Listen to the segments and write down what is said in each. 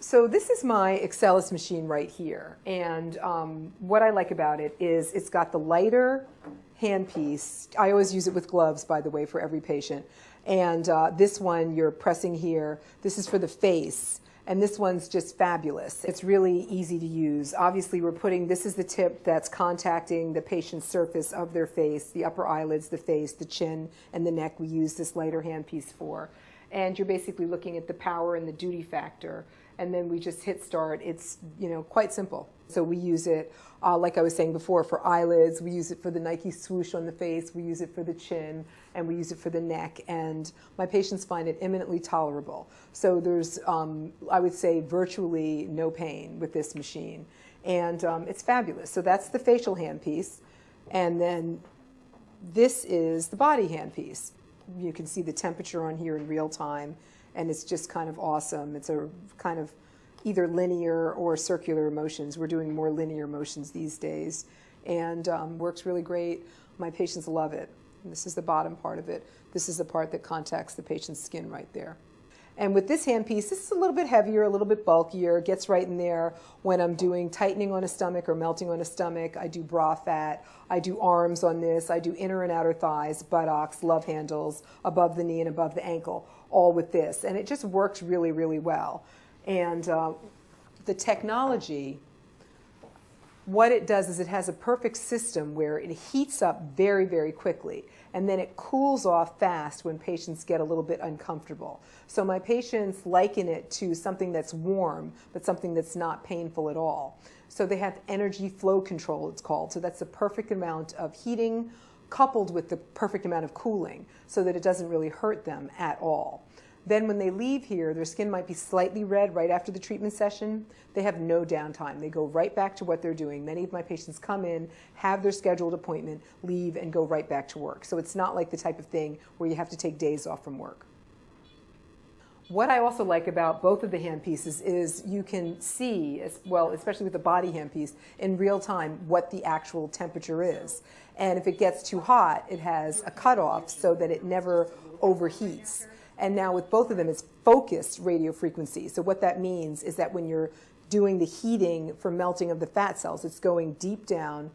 So this is my Excelis machine right here, and what I like about it is it's got the lighter handpiece. I always use it with gloves, by the way, for every patient. And this one you're pressing here. This is for the face, and this one's just fabulous. It's really easy to use. Obviously, this is the tip that's contacting the patient's surface of their face, the upper eyelids, the face, the chin, and the neck. We use this lighter handpiece for. And you're basically looking at the power and the duty factor. And then we just hit start. It's quite simple. So we use it, like I was saying before, for eyelids. We use it for the Nike swoosh on the face. We use it for the chin, and we use it for the neck. And my patients find it eminently tolerable. So there's, I would say, virtually no pain with this machine. And it's fabulous. So that's the facial handpiece. And then this is the body handpiece. You can see the temperature on here in real time. And it's just kind of awesome. It's a kind of either linear or circular motions. We're doing more linear motions these days, and works really great. My patients love it. And this is the bottom part of it. This is the part that contacts the patient's skin right there. And with this handpiece, this is a little bit heavier, a little bit bulkier. It gets right in there when I'm doing tightening on a stomach or melting on a stomach. I do bra fat. I do arms on this. I do inner and outer thighs, buttocks, love handles, above the knee and above the ankle, all with this. And it just works really, really well. And the technology, what it does is it has a perfect system where it heats up very, very quickly, and then it cools off fast when patients get a little bit uncomfortable. So my patients liken it to something that's warm, but something that's not painful at all. So they have energy flow control, it's called. So that's the perfect amount of heating coupled with the perfect amount of cooling so that it doesn't really hurt them at all. Then when they leave here, their skin might be slightly red right after the treatment session. They have no downtime. They go right back to what they're doing. Many of my patients come in, have their scheduled appointment, leave, and go right back to work. So it's not like the type of thing where you have to take days off from work. What I also like about both of the handpieces is you can see, as well, especially with the body handpiece, in real time what the actual temperature is. And if it gets too hot, it has a cutoff so that it never overheats. And now with both of them, it's focused radio frequency. So what that means is that when you're doing the heating for melting of the fat cells, it's going deep down,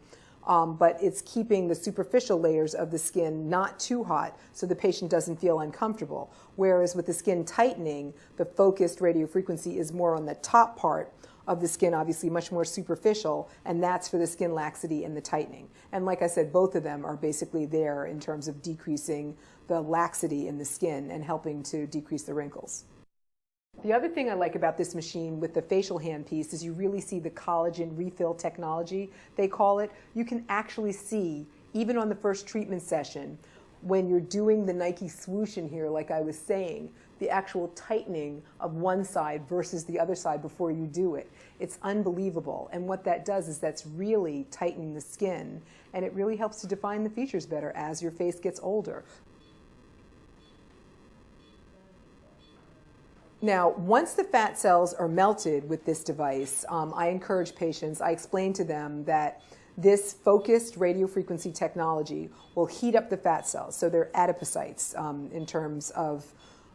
but it's keeping the superficial layers of the skin not too hot so the patient doesn't feel uncomfortable. Whereas with the skin tightening, the focused radio frequency is more on the top part of the skin, obviously much more superficial, and that's for the skin laxity and the tightening. And like I said, both of them are basically there in terms of decreasing the laxity in the skin and helping to decrease the wrinkles. The other thing I like about this machine with the facial handpiece is you really see the collagen refill technology, they call it. You can actually see, even on the first treatment session, when you're doing the Nike swoosh in here, like I was saying, the actual tightening of one side versus the other side before you do it. It's unbelievable. And what that does is that's really tightening the skin, and it really helps to define the features better as your face gets older. Now, once the fat cells are melted with this device, I encourage patients, I explain to them that this focused radiofrequency technology will heat up the fat cells. So they're adipocytes in terms of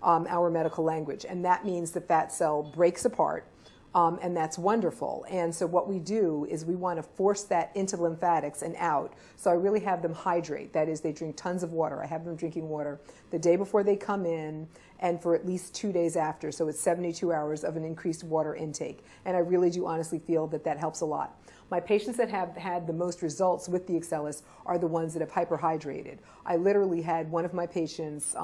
our medical language. And that means the fat cell breaks apart, and that's wonderful. And so what we do is we want to force that into the lymphatics and out. So I really have them hydrate. That is, they drink tons of water. I have them drinking water the day before they come in and for at least 2 days after. So it's 72 hours of an increased water intake. And I really do honestly feel that that helps a lot. My patients that have had the most results with the Excelis are the ones that have hyperhydrated. I literally had one of my patients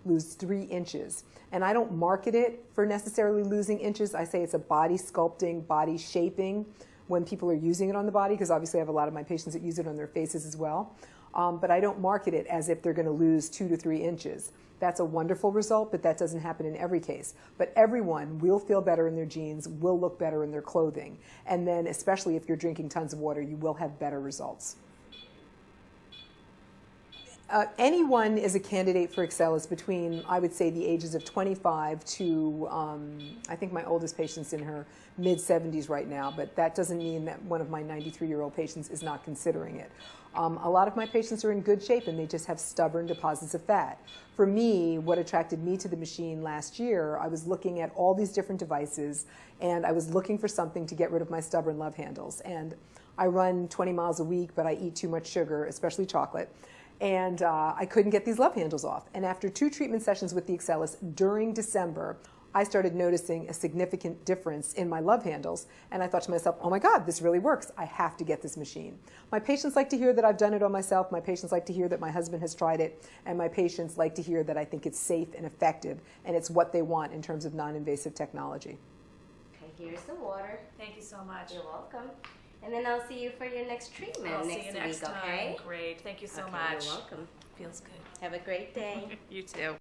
lose 3 inches. And I don't market it for necessarily losing inches. I say it's a body sculpting, body shaping when people are using it on the body, because obviously I have a lot of my patients that use it on their faces as well. But I don't market it as if they're going to lose 2 to 3 inches. That's a wonderful result, but that doesn't happen in every case. But everyone will feel better in their jeans, will look better in their clothing. And then, especially if you're drinking tons of water, you will have better results. Anyone is a candidate for Excellis between, I would say, the ages of 25 to, I think my oldest patient's in her mid-70s right now, but that doesn't mean that one of my 93-year-old patients is not considering it. A lot of my patients are in good shape and they just have stubborn deposits of fat. For me, what attracted me to the machine last year, I was looking at all these different devices and I was looking for something to get rid of my stubborn love handles. And I run 20 miles a week, but I eat too much sugar, especially chocolate. And I couldn't get these love handles off. And after 2 treatment sessions with the Excellis during December, I started noticing a significant difference in my love handles. And I thought to myself, oh my God, this really works. I have to get this machine. My patients like to hear that I've done it on myself. My patients like to hear that my husband has tried it. And my patients like to hear that I think it's safe and effective. And it's what they want in terms of non-invasive technology. Okay, here's the water. Thank you so much. You're welcome. And then I'll see you for your next treatment I'll next see you next week, time. okay? Great. Thank you so Okay, much. You're welcome. Feels good. Have a great day. You too.